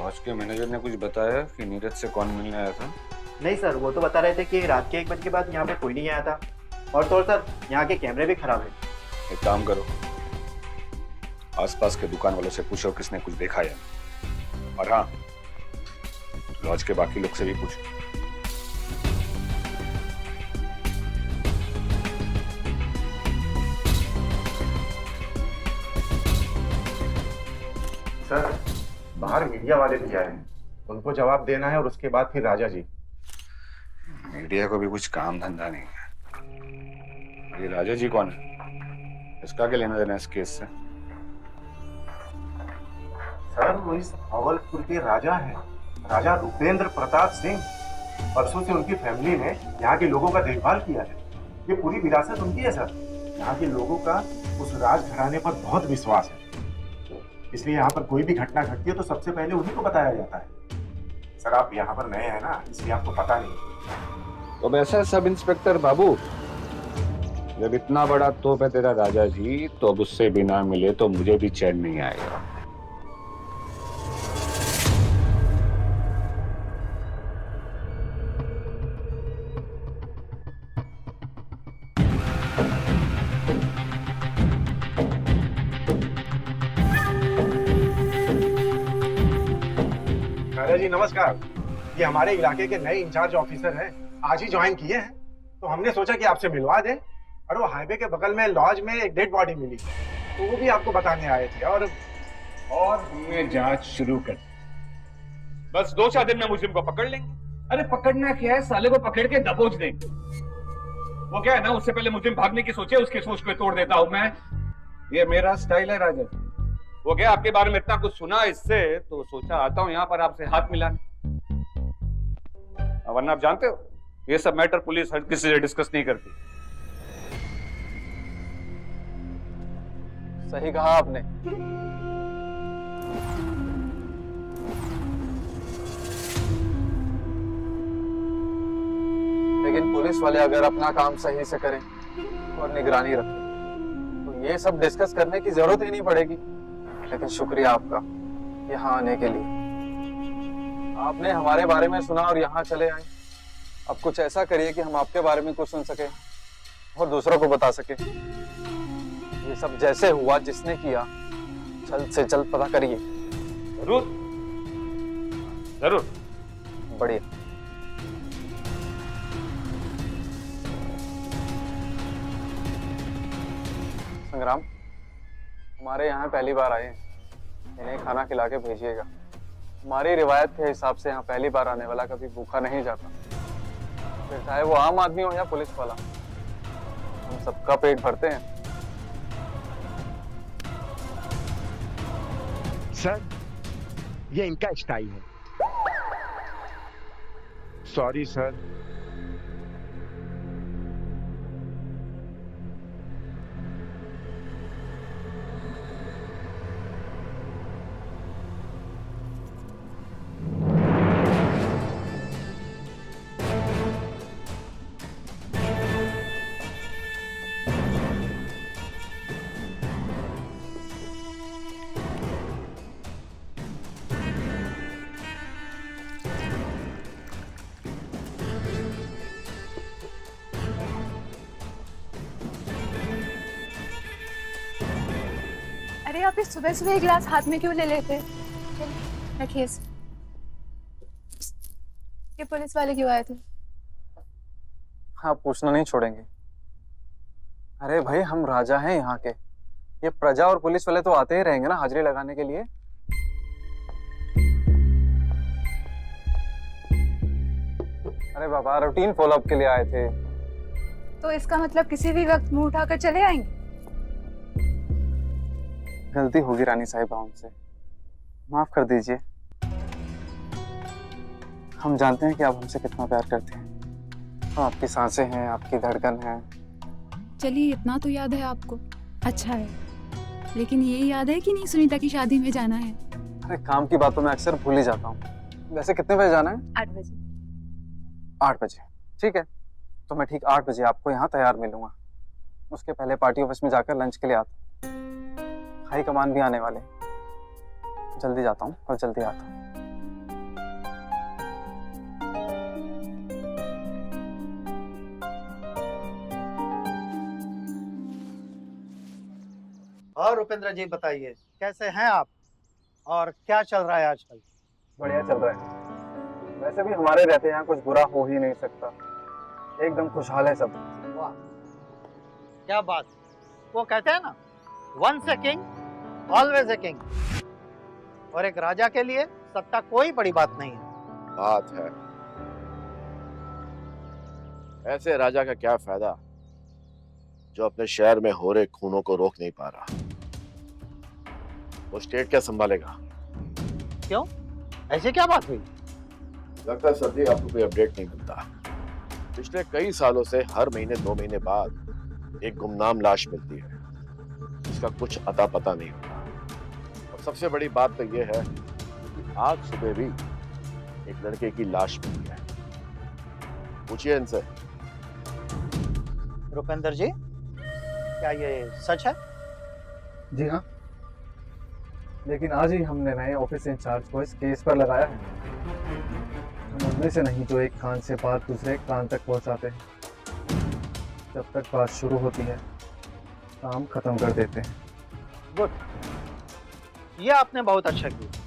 Laws के manager ने कुछ बताया कि नीरज से कौन मिलने आया था? नहीं सर, वो तो बता रहे थे कि रात के 1 बजे के बाद यहाँ पे कोई नहीं आया था। और तो और सर, यहाँ के कैमरे भी खराब है। एक काम करो, आसपास के दुकान वालों से पूछो किसने कुछ देखा या नहीं। और हाँ, लॉज के बाकी लोग से भी पूछो। सर, बाहर मीडिया वाले भी आए हैं, उनको जवाब देना है और उसके बाद फिर राजा जी। मीडिया को भी कुछ काम धंधा नहीं है। ये राजा जी कौन है? इसका क्या लेना देना इस केस से? सर, वो इस भावलपुर के राजा हैं, राजा रुपेंद्र प्रताप सिंह। परसों से उनकी फैमिली ने यहाँ के लोगों का देखभाल किया है। ये पूरी विरासत उनकी है सर। यहाँ के लोगों का उस राज घराने पर बहुत विश्वास है, इसलिए यहाँ पर कोई भी घटना घटती है तो सबसे पहले उन्हीं को बताया जाता है। सर, आप यहाँ पर नए हैं ना, इसलिए आपको पता नहीं। तो वैसा सब इंस्पेक्टर बाबू, जब इतना बड़ा तोप है तेरा राजा जी, तो अब उससे बिना मिले तो मुझे भी चैन नहीं आएगा। राजा जी नमस्कार। ये हमारे इलाके के नए इंचार्ज ऑफिसर हैं, आज ही ज्वाइन किए हैं, तो हमने सोचा कि आपसे मिलवा दें। और वो हाईवे के बगल में लॉज में एक डेड बॉडी मिली, तो वो भी आपको बताने आए थे। और हमने जांच शुरू कर दी। बस 2-4 दिन में मुझे को पकड़ लेंगे। अरे पकड़ना क्या है, साले को पकड़ के दबोच देंगे। वो क्या है ना, उससे पहले मुझे भागने की सोचे, उसकी सोच पे तोड़ देता हूं मैं। ये मेरा स्टाइल है राजा जी। वो क्या आपके बारे में इतना कुछ सुना इससे, तो सोचा आता हूं यहाँ पर आपसे हाथ मिलाने। वरना आप जानते हो, ये सब मैटर पुलिस हर किसी से डिस्कस नहीं करती। सही कहा आपने। लेकिन पुलिस वाले अगर अपना काम सही से करें और निगरानी रखें तो ये सब डिस्कस करने की जरूरत ही नहीं पड़ेगी। लेकिन शुक्रिया आपका यहाँ आने के लिए। आपने हमारे बारे में सुना और यहाँ चले आए। अब कुछ ऐसा करिए कि हम आपके बारे में कुछ सुन सके और दूसरों को बता सके। ये सब जैसे हुआ, जिसने किया, जल्द से जल्द पता करिए। जरूर जरूर। बढ़िया। संग्राम, हमारे यहाँ पहली बार आए हैं, इन्हें खाना खिला के भेजिएगा। हमारी रिवायत के हिसाब से यहाँ पहली बार आने वाला कभी भूखा नहीं जाता, फिर चाहे वो आम आदमी हो या पुलिस वाला। हम सबका पेट भरते हैं। सर, ये इनका स्टाइल है। Sorry sir. अरे आप इस सुबह सुबह एक गिलास हाथ में क्यों ले लेते? रखिए। ये पुलिस वाले क्यों आए थे? हाँ, पूछना नहीं छोड़ेंगे। अरे भाई, हम राजा हैं यहाँ के, ये प्रजा और पुलिस वाले तो आते ही रहेंगे ना हाजिरी लगाने के लिए। अरे बाबा, रूटीन फॉलोअप के लिए आए थे। तो इसका मतलब किसी भी वक्त मुंह उठाकर चले आएंगे? गलती होगी रानी साहिबा, उनसे माफ कर दीजिए। हम जानते हैं कि आप हमसे कितना प्यार करते हैं। आपकी सांसें हैं, आपकी धड़कन है। चलिए, इतना तो याद है आपको, अच्छा है। लेकिन ये याद है कि नहीं सुनीता की शादी में जाना है? अरे काम की बातों में अक्सर भूल ही जाता हूँ। वैसे कितने बजे जाना है? 8 बजे। 8 बजे, ठीक है। तो मैं ठीक 8 बजे आपको यहाँ तैयार मिलूंगा। उसके पहले पार्टी ऑफिस में जाकर लंच के लिए आता हूँ। हाई कमान भी आने वाले हैं। जल्दी जाता हूँ और जल्दी आता हूँ। और रुपेंद्र जी बताइए, कैसे हैं आप और क्या चल रहा है आजकल? बढ़िया चल रहा है। वैसे भी हमारे रहते यहाँ कुछ बुरा हो ही नहीं सकता। एकदम खुशहाल है सब। वाह, क्या बात। वो कहते हैं ना, once a king always a king. और एक राजा के लिए सत्ता कोई बड़ी बात नहीं है। बात है। ऐसे राजा का क्या फायदा जो अपने शहर में हो रहे खूनों को रोक नहीं पा रहा। वो स्टेट क्या संभालेगा? क्यों, ऐसे क्या बात हुई? लगता है सर जी आपको कोई अपडेट नहीं मिलता। पिछले कई सालों से हर महीने 2 महीने बाद एक गुमनाम लाश मिलती है जिसका कुछ अता पता नहीं होता। और सबसे बड़ी बात तो ये है कि आज सुबह भी एक लड़के की लाश मिली है। पूछिए इनसे। रुपेंद्र जी, क्या ये सच है? जी हाँ, लेकिन आज ही हमने नए ऑफिस इंचार्ज को इस केस पर लगाया है। हम उनमें से नहीं जो एक कान से बात दूसरे कान तक पहुंचाते हैं। जब तक बात शुरू होती है काम खत्म कर देते हैं। गुड, ये आपने बहुत अच्छा किया।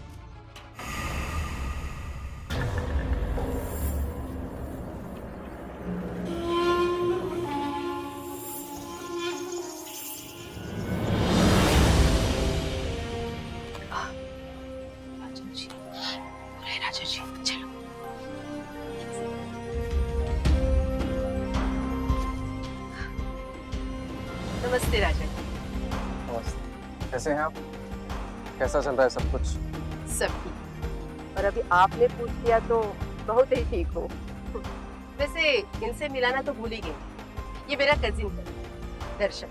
नमस्ते राजा। कैसे हैं आप? कैसा चल रहा है सब कुछ? सब ठीक। और अभी आपने पूछ लिया तो बहुत ही ठीक हो। वैसे इनसे मिलाना तो भूल ही गई। ये मेरा कजिन है, दर्शन।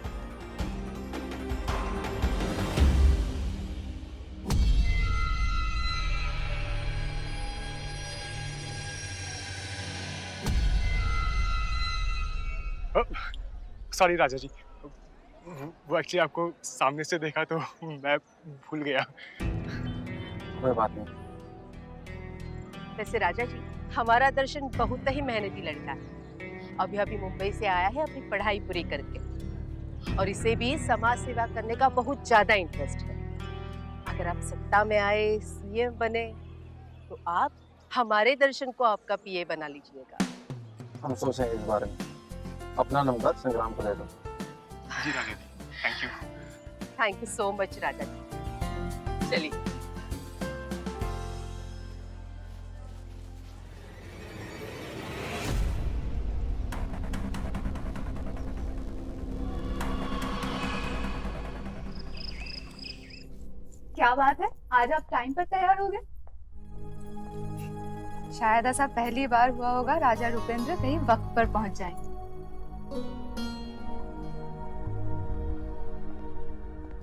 सॉरी राजा जी, वो एक्चुअली आपको सामने से देखा तो मैं भूल गया। कोई बात नहीं। वैसे राजा जी, हमारा दर्शन बहुत ही मेहनती लड़का है। अभी अभी मुंबई से आया है अपनी पढ़ाई पूरी करके, और इसे भी समाज सेवा करने का बहुत ज्यादा इंटरेस्ट है। अगर आप सत्ता में आए, सीएम बने, तो आप हमारे दर्शन को आपका पीए बना लीजिएगा। हम सोचेंगे इस बारे में। अपना नंबर संग्राम को दे दो। जी Raja ji, thank you. Thank you so much Raja ji. चलिए। क्या बात है, आज आप टाइम पर तैयार हो गए? शायद ऐसा पहली बार हुआ होगा राजा रुपेंद्र कहीं वक्त पर पहुंच जाएं।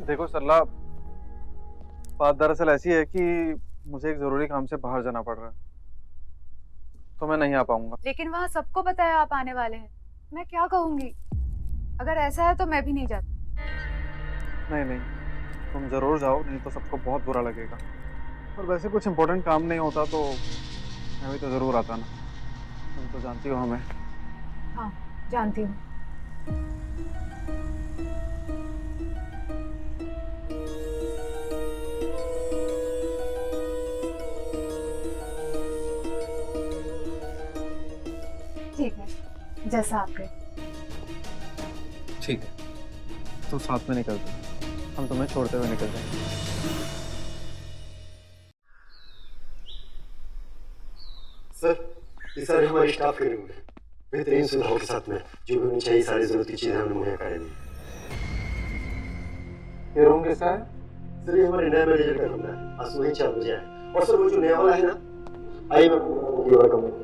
देखो सरला, बात दरअसल ऐसी है कि मुझे एक जरूरी काम से बाहर जाना पड़ रहा है, तो मैं नहीं आ पाऊंगा। लेकिन वहाँ सबको पता है आप आने वाले हैं, मैं क्या कहूंगी? अगर ऐसा है तो मैं भी नहीं जाती। नहीं नहीं, तुम जरूर जाओ, नहीं तो सबको बहुत बुरा लगेगा। और वैसे कुछ इम्पोर्टेंट काम नहीं होता तो मैं भी तो जरूर आता ना। तुम तो जानती हो हमें। हाँ, जानती हूँ। ठीक है, जैसा आप कहें। ठीक है, तो साथ में निकलते हैं। हम तुम्हें छोड़ते हुए निकल जाएंगे। सर, ये सारे हमारे स्टाफ के रूम है, बेहतरीन सुविधाओं के साथ में जो भी उन्हें चाहिए सारी जरूरती चीजें हमने मुहैया कराई। ये रूम किसका है? सर, ये हमारे नए मैनेजर का कमरा है, आज सुबह 4 बजे आए। और सर, वो जो नया वाला है ना, आइए मैं ये वाला कमरा।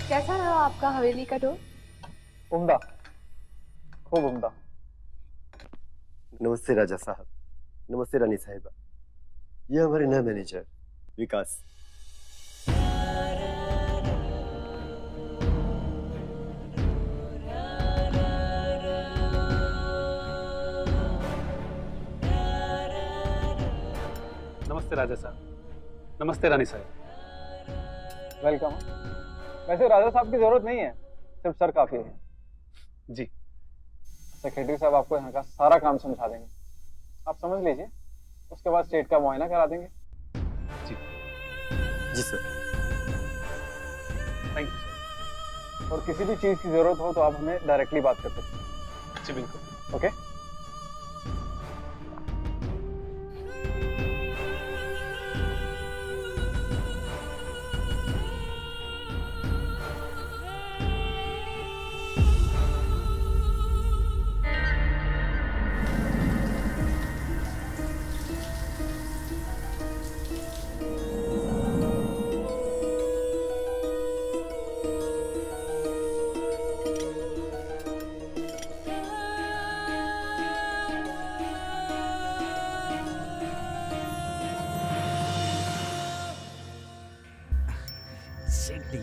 कैसा रहा आपका हवेली का टूर? उम्दा, खूब उम्दा। नमस्ते राजा साहब, नमस्ते रानी साहिबा, ये हमारे नए मैनेजर विकास। नमस्ते राजा साहब, नमस्ते रानी साहब। वेलकम। वैसे राजा साहब की जरूरत नहीं है, सिर्फ सर काफी है। जी। सेक्रेटरी साहब आपको यहाँ का सारा काम समझा देंगे, आप समझ लीजिए, उसके बाद स्टेट का मुआयना करा देंगे। जी सर। Thank you sir. और किसी भी चीज की जरूरत हो तो आप हमें डायरेक्टली बात कर सकते हैं। जी बिल्कुल। ओके।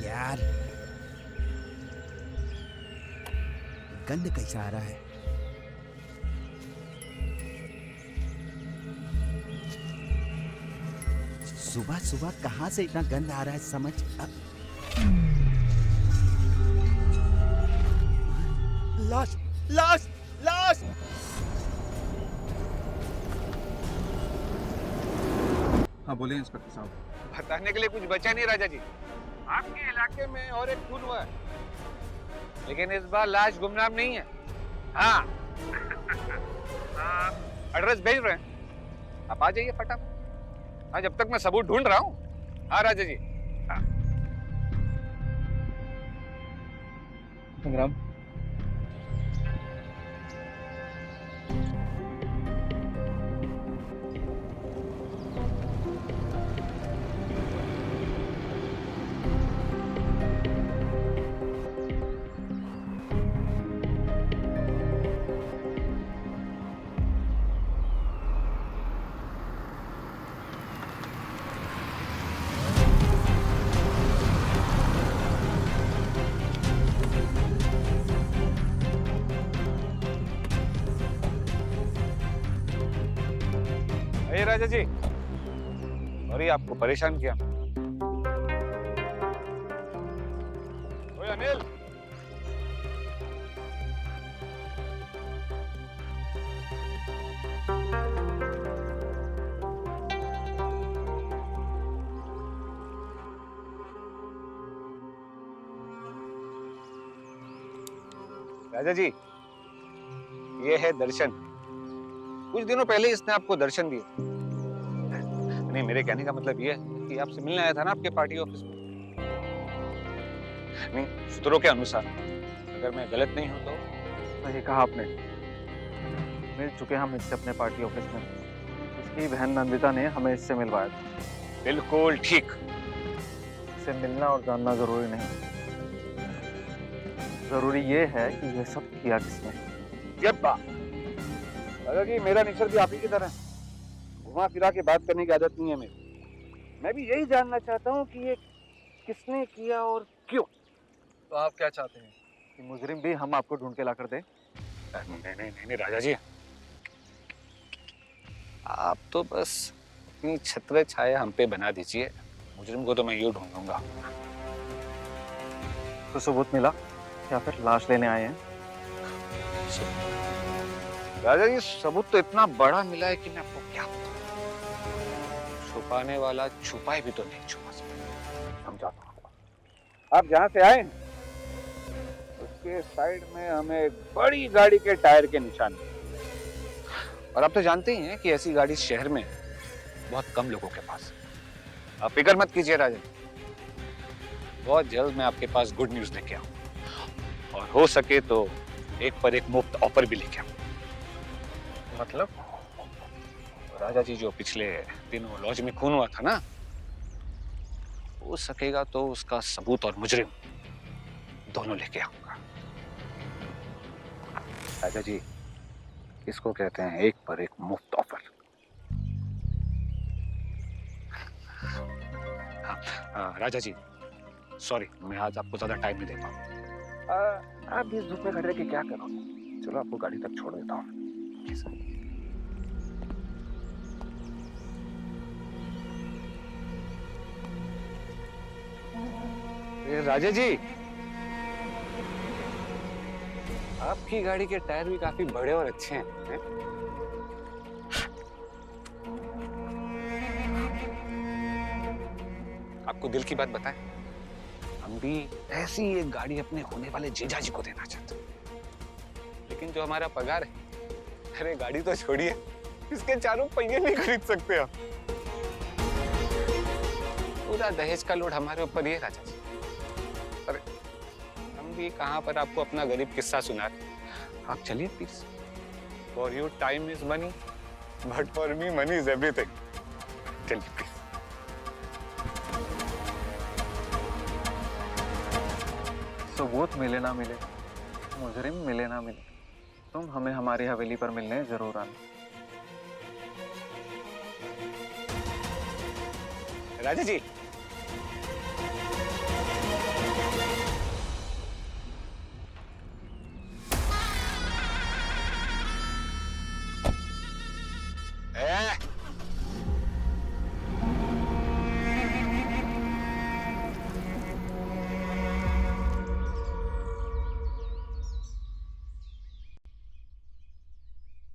यार, गंद कैसा आ रहा है? सुबह सुबह कहां से इतना गंद आ रहा है समझ लाश लाश लाश। हाँ बोलिए इंस्पेक्टर साहब। बताने के लिए कुछ बचा नहीं राजा जी, आपके इलाके में और एक खून हुआ है, लेकिन इस बार लाश गुमनाम नहीं है। हाँ एड्रेस भेज रहे हैं, आप आ जाइए फटाफट। हाँ, जब तक मैं सबूत ढूंढ रहा हूँ। हाँ राजा जी। हाँ। संग्राम, राजा जी, सॉरी आपको परेशान किया। ओए अनिल, राजा जी, ये है दर्शन। कुछ दिनों पहले इसने आपको दर्शन दिए। नहीं, मेरे कहने का मतलब ये है कि आपसे मिलने आया था ना आपके पार्टी ऑफिस में। नहीं, सूत्रों के अनुसार, अगर मैं गलत नहीं हूं तो। सही कहा आपने, मिल चुके हम इससे अपने पार्टी ऑफिस में। इसकी बहन नंदिता ने हमें इससे मिलवाया था। बिल्कुल ठीक। इससे मिलना और जानना जरूरी नहीं, जरूरी ये है कि ये सब किया किसने। ये बात दादाजी, मेरा नेचर भी आप ही की तरह है। घुमा फिरा के बात करने की आदत नहीं है मेरी। मैं भी यही जानना चाहता हूँ कि ये किसने किया और क्यों। तो आप क्या चाहते हैं कि मुजरिम भी हम आपको ढूंढ के ला कर दें? नहीं राजा जी, आप तो बस अपनी छत्र छाया हम पे बना दीजिए। मुजरिम को तो मैं यूं ढूंढूंगा। तो सबूत मिला या फिर लाश लेने आए हैं? राजा जी, सबूत तो इतना बड़ा मिला है कि मैं आपको क्या बताऊं। छुपाने वाला छुपाए भी तो नहीं छुपा सकता। समझाता हूँ। आप जहाँ से आए उसके साइड में हमें एक बड़ी गाड़ी के टायर के निशान हैं। और आप तो जानते ही हैं कि ऐसी गाड़ी शहर में बहुत कम लोगों के पास है। आप फिक्र मत कीजिए राजा जी, बहुत जल्द मैं आपके पास गुड न्यूज लेके आऊं और हो सके तो एक पर एक मुफ्त ऑफर भी लेके आऊं। मतलब? राजा जी, जो पिछले दिनों लॉज में खून हुआ था ना, हो सकेगा तो उसका सबूत और मुजरिम दोनों लेके आऊंगा। राजा जी, इसको कहते हैं एक पर एक मुफ्त ऑफर। हाँ, राजा जी सॉरी, मैं आज आपको ज्यादा टाइम नहीं दे पाऊंगा। आप इस धूप में खड़े रह के क्या करोगे? चलो आपको गाड़ी तक छोड़ देता हूँ। राजा जी, आपकी गाड़ी के टायर भी काफी बड़े और अच्छे हैं। आपको दिल की बात बताएं, हम भी ऐसी एक गाड़ी अपने होने वाले जीजा जी को देना चाहते हैं। लेकिन जो हमारा पगार है, अरे गाड़ी तो छोड़िए, इसके चारों पहिए नहीं खरीद सकते आप। पूरा दहेज का लोड हमारे ऊपर ही है राजा जी। अरे हम भी कहाँ पर आपको अपना गरीब किस्सा सुना रहे। आप चलिए please. For you time is money, but for me money is everything. चलिए प्लीज। सबूत मिले ना मिले, मुजरिम मिले ना मिले, तुम हमें हमारी हवेली पर मिलने जरूर आना। राजा जी,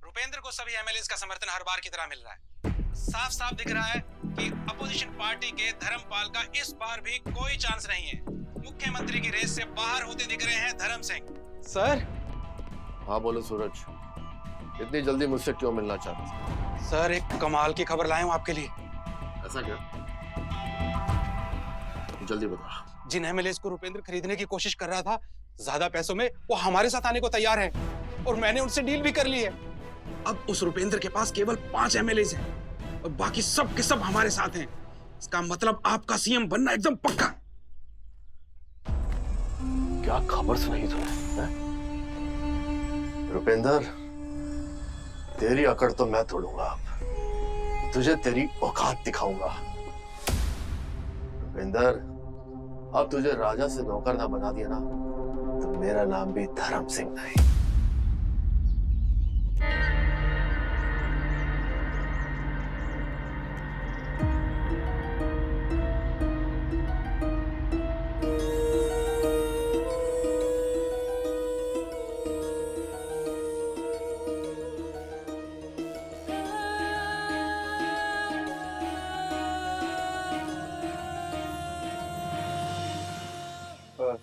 रुपेंद्र को सभी एमएलएस का समर्थन हर बार की तरह मिल रहा है। साफ साफ दिख रहा है कि अपोजिशन पार्टी के धर्मपाल का इस बार भी कोई चांस नहीं है। मुख्यमंत्री की रेस से बाहर होते दिख रहे हैं धर्म सिंह। सर। हाँ बोलो सूरज, इतनी जल्दी मुझसे क्यों मिलना चाहते हैं? सर, एक कमाल की खबर लाया हूं आपके लिए। ऐसा क्या? जल्दी बता। जिन एमएलएस को रुपेंद्र खरीदने की कोशिश कर रहा था, ज्यादा पैसों में वो हमारे साथ आने को तैयार है और मैंने उनसे डील भी कर ली है। अब उस रुपेंद्र के पास केवल 5 एमएलएस हैं और बाकी सब के सब हमारे साथ हैं। इसका मतलब आपका सीएम बनना एकदम पक्का। क्या खबर सुनाई तूने? रुपेंद्र, तेरी अकड़ तो मैं तोड़ूंगा अब। तुझे तेरी औकात दिखाऊंगा। रुपेंद्र, अब तुझे राजा से नौकर ना बना दिया ना, तो मेरा नाम भी धर्म सिंह नहीं।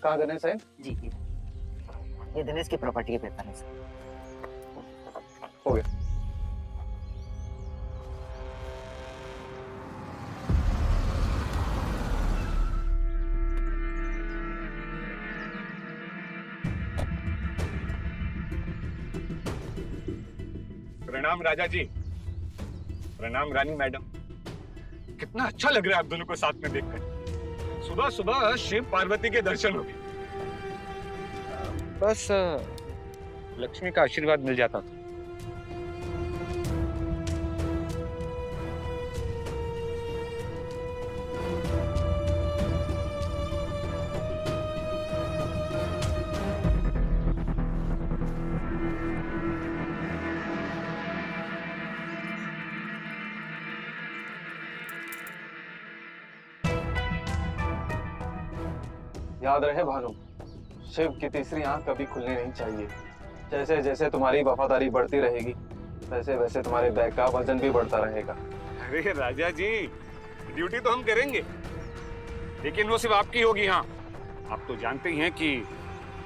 कहाँ गणेश है? जी, ये दिनेश की प्रॉपर्टी के पेपर है सर। हो गया। प्रणाम राजा जी। प्रणाम रानी मैडम। कितना अच्छा लग रहा है आप दोनों को साथ में देखकर। सुबह सुबह शिव पार्वती के दर्शन हो गए। बस लक्ष्मी का आशीर्वाद मिल जाता था। याद रहे भानु, शिव की तीसरी आंख कभी खुलनी नहीं चाहिए। जैसे जैसे तुम्हारी वफादारी बढ़ती रहेगी वैसे वैसे तुम्हारे बैग का वजन भी बढ़ता रहेगा। अरे राजा जी, ड्यूटी तो हम करेंगे, लेकिन वो सिर्फ आपकी होगी। हाँ, आप तो जानते ही हैं कि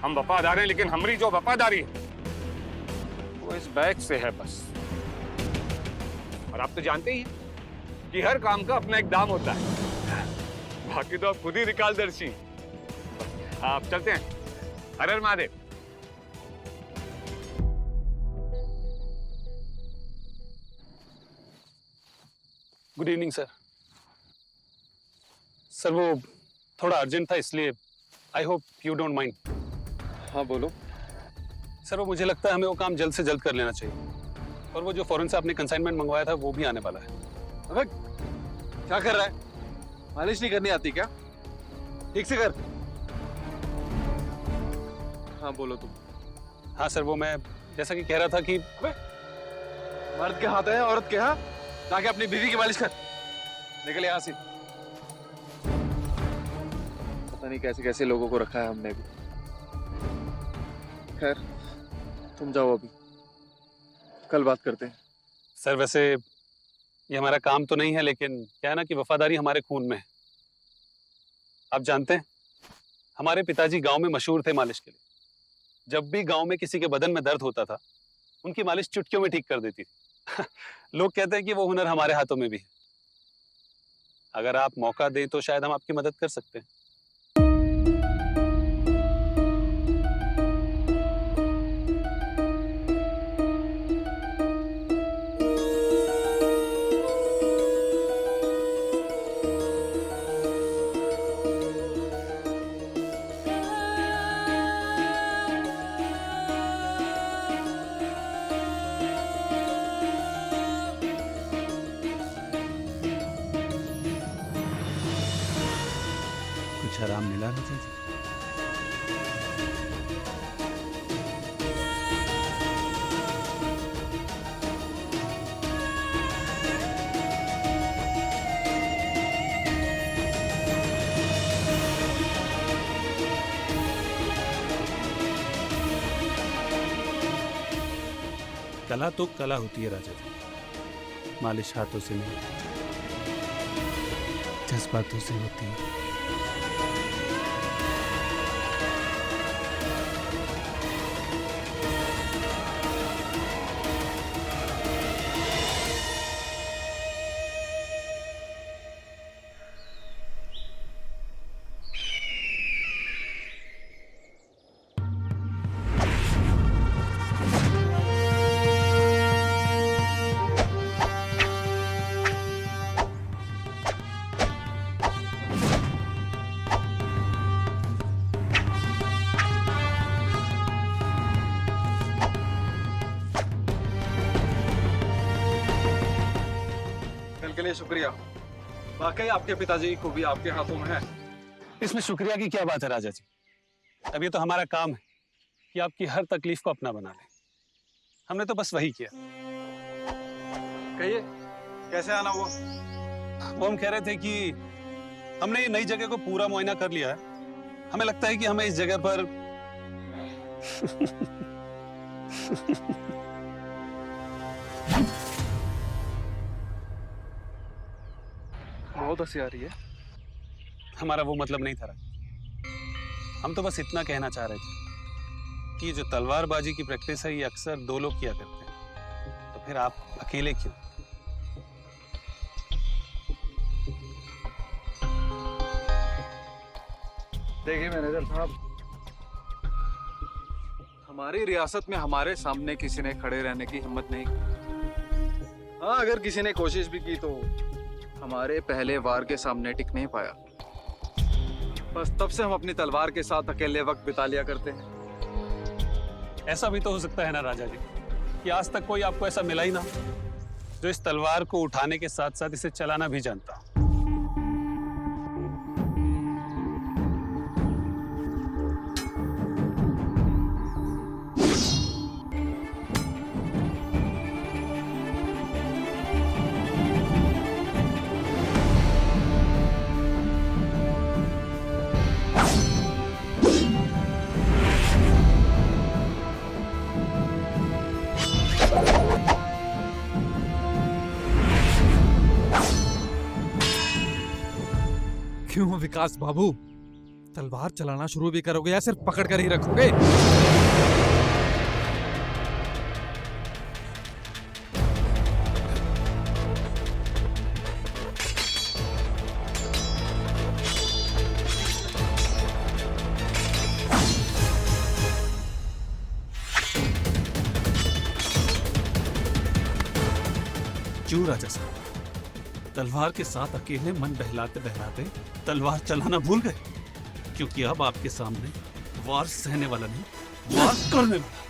हम वफादार हैं, लेकिन हमारी जो वफादारी है वो इस बैग से है बस। और आप तो जानते ही हैं कि हर काम का अपना एक दाम होता है। बाकी तो आप खुद ही निकालदर्शी। आप चलते हैं। हर हर Mahadev. Good evening sir. Sir वो थोड़ा अर्जेंट था, इसलिए I hope you don't mind. हाँ बोलो। सर वो मुझे लगता है हमें वो काम जल्द से जल्द कर लेना चाहिए। और वो जो फॉरेन से आपने कंसाइनमेंट मंगवाया था वो भी आने वाला है। अबे क्या कर रहा है? मालिश नहीं करनी आती क्या? ठीक से कर। हाँ बोलो तुम। हाँ सर, वो मैं जैसा कि कह रहा था कि मर्द के हाथ है औरत के हाथ, जाके अपनी बीवी की मालिश कर। निकल यहाँ से। पता नहीं कैसे कैसे लोगों को रखा है हमने भी। खैर तुम जाओ, अभी कल बात करते हैं। सर वैसे ये हमारा काम तो नहीं है, लेकिन क्या है ना कि वफादारी हमारे खून में है। आप जानते हैं हमारे पिताजी गांव में मशहूर थे मालिश के लिए। जब भी गांव में किसी के बदन में दर्द होता था, उनकी मालिश चुटकियों में ठीक कर देती थी। लोग कहते हैं कि वो हुनर हमारे हाथों में भी है। अगर आप मौका दें तो शायद हम आपकी मदद कर सकते हैं। कुछ आराम मिला राजा जी? कला तो कला होती है राजा जी, मालिश हाथों से नहीं जज्बातों से होती है। के लिए शुक्रिया। वाकई आपके पिताजी की खूबी आपके हाथों में है। इसमें शुक्रिया की क्या बात है राजा जी? अब ये तो हमारा काम है कि आपकी हर तकलीफ को अपना बना लें। हमने तो बस वही किया। कहिए कैसे आना हुआ? वो हम कह रहे थे कि हमने ये नई जगह को पूरा मुआयना कर लिया है। हमें लगता है कि हमें इस जगह पर बहुत हंसी आ रही है। हमारा वो मतलब नहीं था राजा। हम तो बस इतना कहना चाह रहे थे कि ये जो तलवारबाजी की प्रैक्टिस है ये अक्सर दो लोग किया करते हैं, तो फिर आप अकेले क्यों? देखिए मैनेजर साहब, हमारी रियासत में हमारे सामने किसी ने खड़े रहने की हिम्मत नहीं की। हाँ, अगर किसी ने कोशिश भी की तो हमारे पहले वार के सामने टिक नहीं पाया। बस तब से हम अपनी तलवार के साथ अकेले वक्त बिता लिया करते हैं। ऐसा भी तो हो सकता है ना राजा जी कि आज तक कोई आपको ऐसा मिला ही ना जो इस तलवार को उठाने के साथ साथ इसे चलाना भी जानता हो। क्यों विकास बाबू, तलवार चलाना शुरू भी करोगे या सिर्फ पकड़ कर ही रखोगे? क्यों राजा साहब, तलवार के साथ अकेले मन बहलाते बहलाते तलवार चलाना भूल गए? क्योंकि अब आपके सामने वार सहने वाला नहीं, वार करने वाला।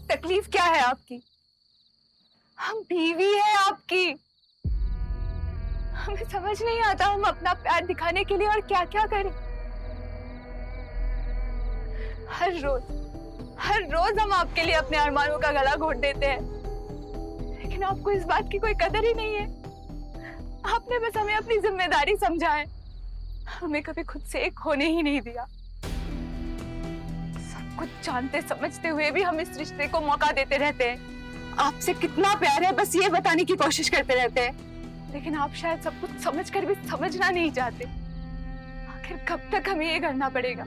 तकलीफ क्या है आपकी? हम बीवी है आपकी। हमें समझ नहीं आता हम अपना प्यार दिखाने के लिए और क्या क्या करें। हर रोज हम आपके लिए अपने अरमानों का गला घोट देते हैं, लेकिन आपको इस बात की कोई कदर ही नहीं है। आपने बस हमें अपनी जिम्मेदारी समझा है, हमें कभी खुद से एक होने ही नहीं दिया। सब कुछ जानते समझते हुए भी हम इस रिश्ते को मौका देते रहते हैं। आपसे कितना प्यार है बस ये बताने की कोशिश करते रहते हैं, लेकिन आप शायद सब कुछ समझकर भी समझना नहीं चाहते। आखिर कब तक हमें ये करना पड़ेगा?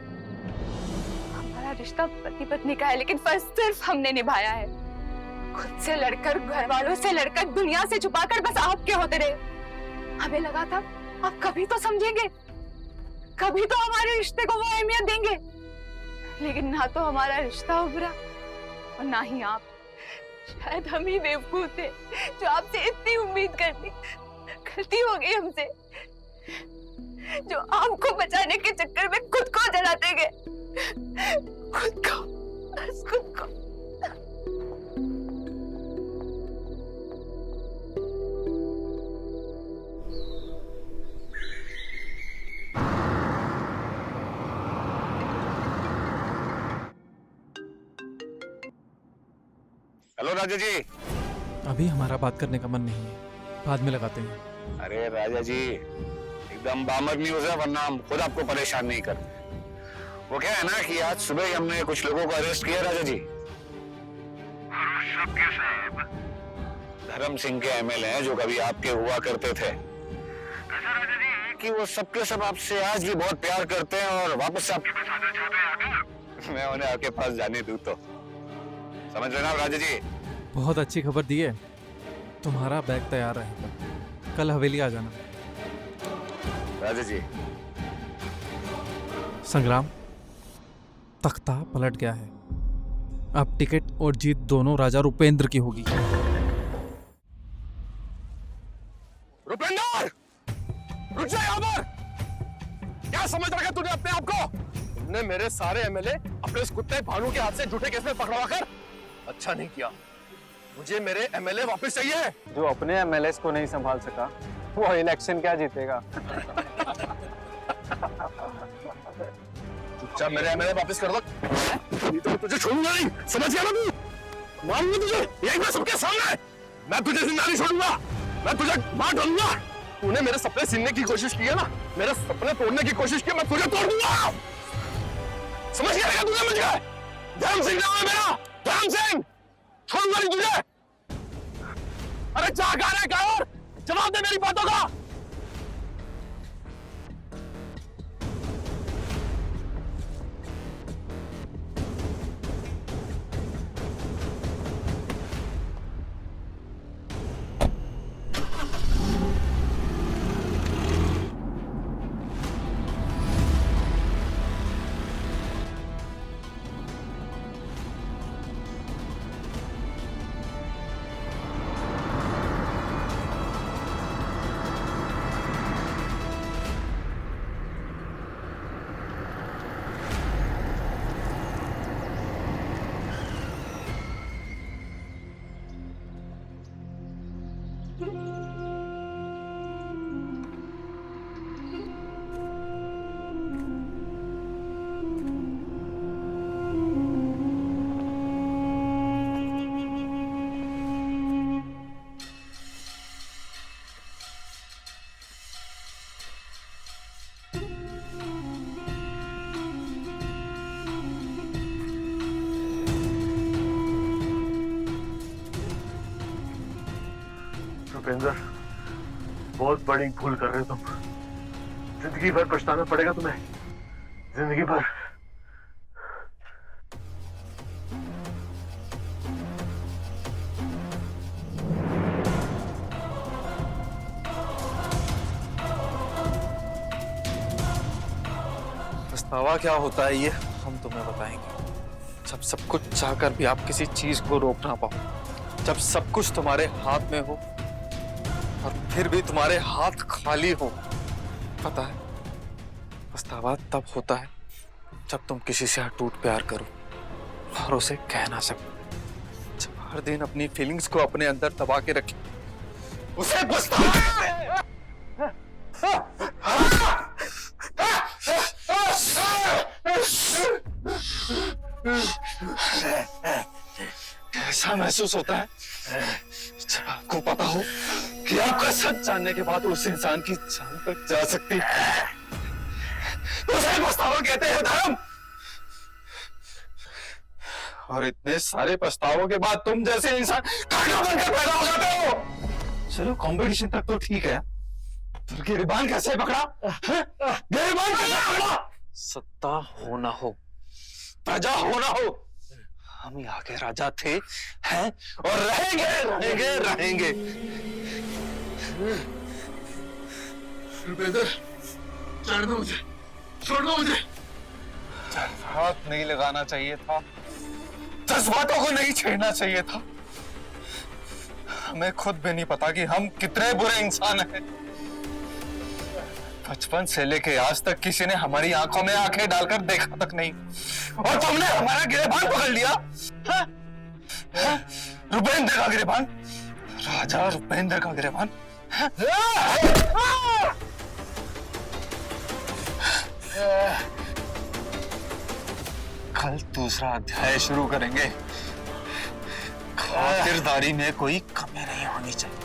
हमारा रिश्ता पति पत्नी का है, लेकिन फर्ज सिर्फ हमने निभाया है। खुद से लड़कर, घर वालों से लड़कर, दुनिया से छुपाकर बस आपके होते रहे। हमें लगा था आप कभी तो समझेंगे, कभी तो हमारे रिश्ते को वो अहमियत देंगे, लेकिन ना तो हमारा रिश्ता उभरा और ना ही आप। शायद हम ही बेवकूफ थे जो आपसे इतनी उम्मीद करती। गलती हो गई हमसे, जो आपको बचाने के चक्कर में खुद को जलाते गए। खुद को, बस खुद को। हेलो राजा जी। अभी हमारा बात करने का मन नहीं है, बाद में लगाते हैं। अरे राजा जी, एकदम बामर न्यूज़ है, वरना हम खुद आपको परेशान नहीं करते। वो क्या है ना कि आज सुबह ही हमने कुछ लोगों को अरेस्ट किया राजा जी। धर्म सिंह के एमएलए हैं जो कभी आपके हुआ करते थे। ऐसा राजा जी कि वो सबके सब आपसे आज भी बहुत प्यार करते हैं और वापस से आपके पास आना चाहते हैं। मैं उन्हें आपके पास जाने दूं तो समझ रहे ना राजा जी। बहुत अच्छी खबर दी है, तुम्हारा बैग तैयार रहेगा, कल हवेली आ जाना। राजा जी। संग्राम, तख्ता पलट गया है। अब टिकट और जीत दोनों राजा रुपेंद्र की होगी। रुपेंद्र, रुक जा यहाँ पर। क्या समझ रखा तूने अपने आप को? तुमने मेरे सारे एमएलए अपने इस कुत्ते भानु के हाथ से झूठे केस में पकड़वा कर अच्छा नहीं किया। मुझे मेरे एमएलए वापस चाहिए। जो अपने एमएलए को नहीं संभाल सका वो इलेक्शन क्या जीतेगा? चुपचाप मेरे एमएलए वापस कर दो, नहीं तो मैं तुझे छोड़ूंगा नहीं। समझ गया ना तू? मारूंगा तुझे यही मैं सबके सामने। मैं तुझे जिंदा नहीं छोड़ूंगा, मैं तुझे मार डालूंगा। तूने मेरे सपने छीनने की कोशिश की है ना, मेरे सपने तोड़ने की कोशिश की, मैं तुझे तोड़ दूंगा। समझ गया तुझे? मुझे धर्म सिंह नाम है मेरा, धर्म सिंह। छोड़ूंगा नहीं तुझे। अरे जा कहाँ रहा है, कहाँ और? जवाब दे मेरी बातों का। रुपेंद्र, बहुत बड़ी भूल कर रहे हो तुम। जिंदगी भर पछताना पड़ेगा तुम्हें, जिंदगी भर। पछतावा क्या होता है ये हम तुम्हें बताएंगे। जब सब कुछ चाहकर भी आप किसी चीज को रोक ना पाओ, जब सब कुछ तुम्हारे हाथ में हो और फिर भी तुम्हारे हाथ खाली हो। पता है, पछतावा तब होता है जब तुम किसी से अटूट प्यार करो और उसे कह ना सको। जब हर दिन अपनी फीलिंग्स को अपने अंदर दबा के रखे, उसे पछतावा। ऐसा महसूस होता है जब आपको पता हो कि आपका सच जानने के बाद उस इंसान की जान तक जा सकती है। उसे पछतावा कहते हैं धर्म। और इतने सारे पछतावों के बाद तुम जैसे इंसान खाना बनकर पैदा हो जाते हो। चलो कंपटीशन तक तो ठीक है, फिर गिरबान कैसे पकड़ा? गिरबान कैसे पकड़ा? सत्ता हो ना हो, प्रजा हो ना हो, हम यहाँ के राजा थे, हैं और रहेंगे, रहेंगे, रहेंगे। रुपेंद्र, छोड़ दो मुझे, छोड़ दो मुझे। हाथ नहीं लगाना चाहिए था, जज्बातों को नहीं छेड़ना चाहिए था, हमें खुद भी नहीं पता कि हम कितने बुरे इंसान हैं। बचपन से लेके आज तक किसी ने हमारी आंखों में आंखें डालकर देखा तक नहीं, और तुमने हमारा गिरेबान पकड़ लिया। हाँ? हाँ? रुपेंद्र का गिरेबान, राजा रुपेंद्र का गिरेबान। हाँ? कल दूसरा अध्याय शुरू करेंगे। खातिरदारी में कोई कमी नहीं होनी चाहिए।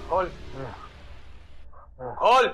खोल खोल।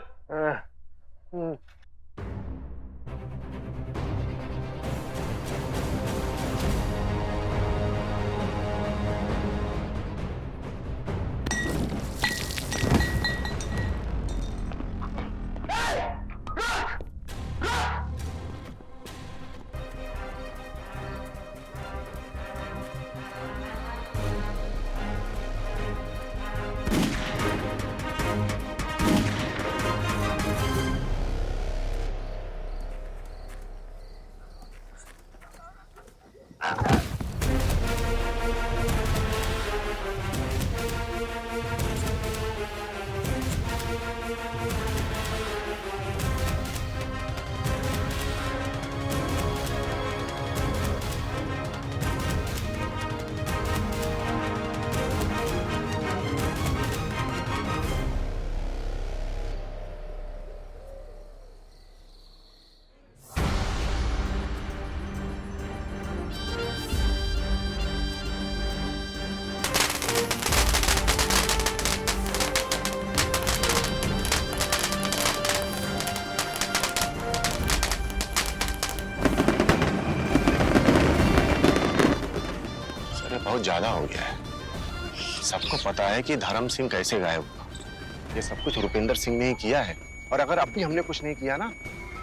बहुत ज्यादा हो गया है। सबको पता है कि धर्म सिंह कैसे गायब हुआ। ये सब कुछ रुपेंद्र सिंह ने ही किया है, और अगर अब भी हमने कुछ नहीं किया ना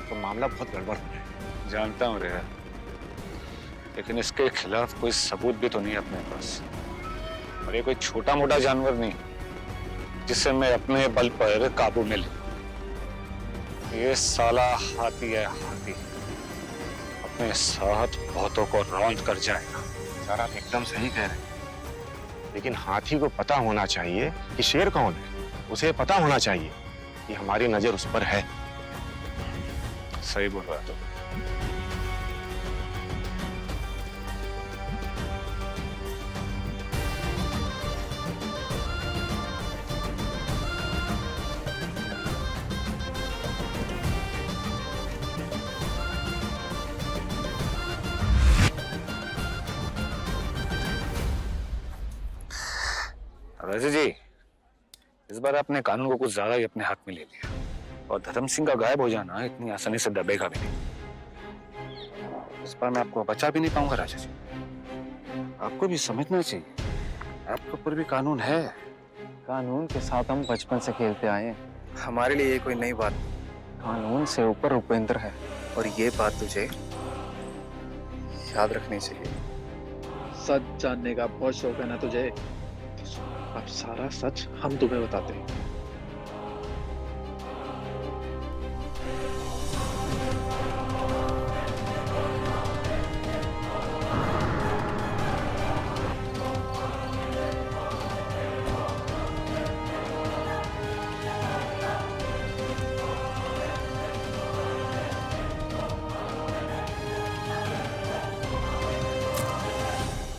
तो मामला बहुत गड़बड़ हो जाएगा। जानता हूँ रेहा, लेकिन इसके खिलाफ कोई सबूत भी तो नहीं अपने पास। और ये कोई छोटा मोटा जानवर नहीं जिसे मैं अपने बल पर काबू में लूं। ये साला हाथी है, हाथी। अपने साथ बहुतों को रौंद कर जाएगा। सर आप एकदम सही कह रहे हैं, लेकिन हाथी को पता होना चाहिए कि शेर कौन है। उसे पता होना चाहिए कि हमारी नजर उस पर है। सही बोल रहा तो। राजा जी, इस बार आपने कानून को कुछ ज्यादा ही अपने हाथ में ले लिया, और धर्म सिंह का गायब हो जाना इतनी आसानी से दबेगा भी नहीं। इस बार मैं आपको बचा भी नहीं पाऊंगा राजा जी। आपको भी समझना चाहिए, आपके ऊपर भी कानून है। कानून के साथ हम बचपन से खेलते आए हैं। हमारे लिए ये कोई नई बात। कानून से ऊपर रुपेंद्र है, और ये बात तुझे याद रखनी चाहिए। सच जानने का बहुत शौक है ना तुझे? अब सारा सच हम तुम्हें बताते हैं।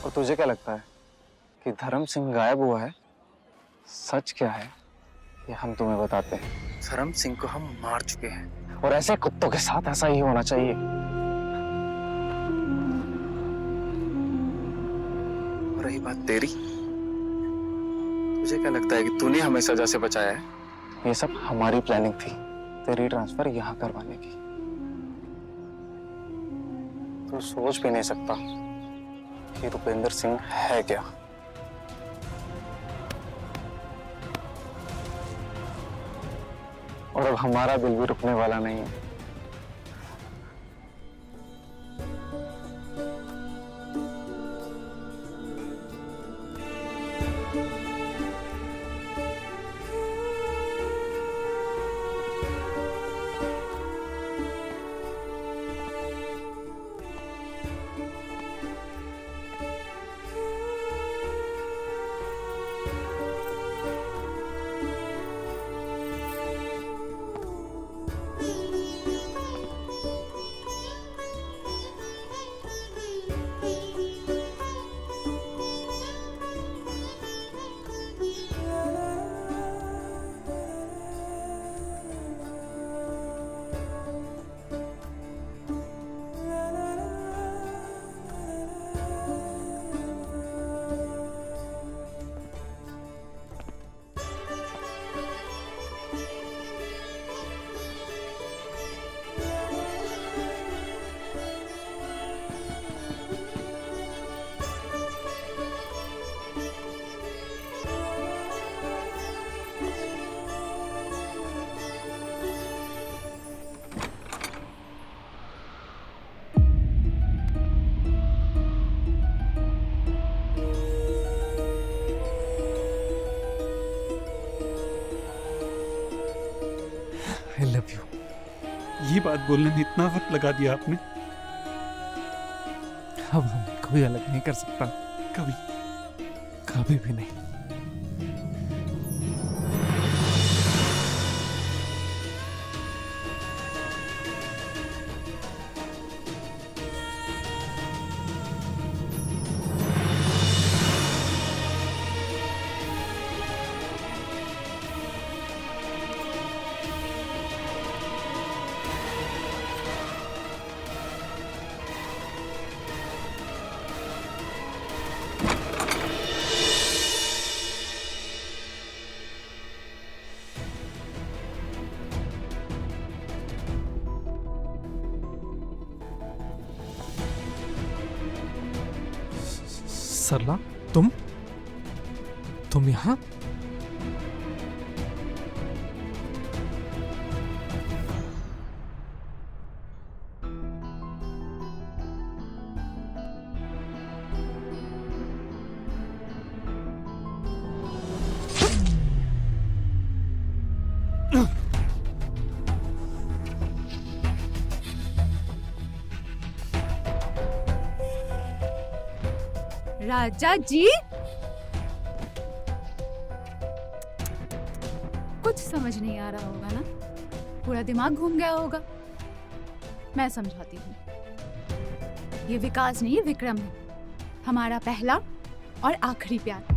और तुझे क्या लगता है कि धर्म सिंह गायब हुआ है? सच क्या है ये हम तुम्हें बताते हैं। धर्म सिंह को हम मार चुके हैं, और ऐसे कुत्तों के साथ ऐसा ही होना चाहिए। रही बात तेरी, तुझे क्या लगता है कि तूने हमें सजा से बचाया है? ये सब हमारी प्लानिंग थी, तेरी ट्रांसफर यहाँ करवाने की। तू सोच भी नहीं सकता कि रुपेंद्र सिंह है क्या। और अब हमारा दिल भी रुकने वाला नहीं है। I love you. ये बात बोलने में इतना वक्त लगा दिया आपने। अब हमें कोई अलग नहीं कर सकता, कभी कभी भी नहीं। सरला, तुम यहाँ? राजा जी, कुछ समझ नहीं आ रहा होगा ना? पूरा दिमाग घूम गया होगा। मैं समझाती हूँ। ये विकास नहीं, विक्रम है, हमारा पहला और आखिरी प्यार।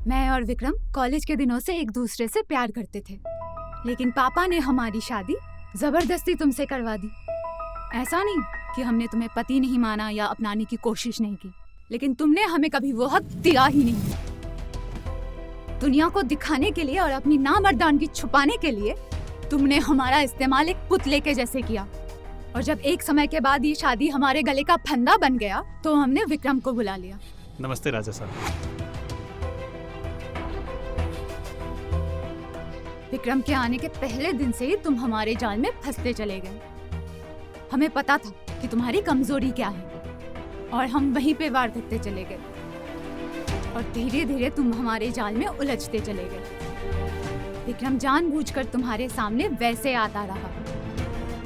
मैं और विक्रम कॉलेज के दिनों से एक दूसरे से प्यार करते थे, लेकिन पापा ने हमारी शादी जबरदस्ती तुमसे करवा दी। ऐसा नहीं कि हमने तुम्हें पति नहीं माना या अपनाने की कोशिश नहीं की, लेकिन तुमने हमें कभी वो हक दिया ही नहीं। दुनिया को दिखाने के लिए और अपनी नामर्दानगी छुपाने के लिए तुमने हमारा इस्तेमाल एक पुतले के जैसे किया। और जब एक समय के बाद ये शादी हमारे गले का फंदा बन गया तो हमने विक्रम को बुला लिया। नमस्ते राजा साहब। विक्रम के आने के पहले दिन से ही तुम हमारे जाल में फंसते चले गए। हमें पता था कि तुम्हारी कमजोरी क्या है और हम वहीं पे वार करते चले गए, और धीरे धीरे तुम हमारे जाल में उलझते चले गए। विक्रम जानबूझकर तुम्हारे सामने वैसे आता रहा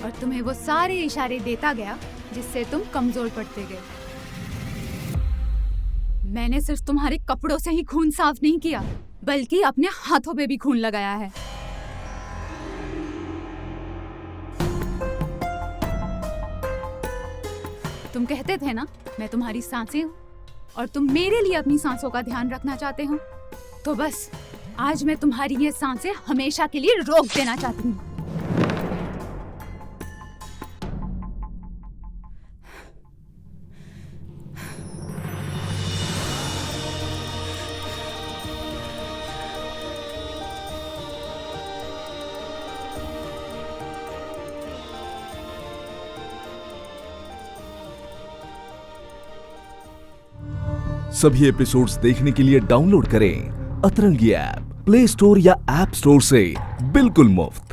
और तुम्हें वो सारे इशारे देता गया जिससे तुम कमजोर पड़ते गए। मैंने सिर्फ तुम्हारे कपड़ों से ही खून साफ नहीं किया, बल्कि अपने हाथों पे भी खून लगाया है। तुम कहते थे ना, मैं तुम्हारी सांसें हूँ और तुम मेरे लिए अपनी सांसों का ध्यान रखना चाहते हो। तो बस आज मैं तुम्हारी ये सांसें हमेशा के लिए रोक देना चाहती हूँ। सभी एपिसोड्स देखने के लिए डाउनलोड करें अतरंगी ऐप। प्ले स्टोर या ऐप स्टोर से बिल्कुल मुफ्त।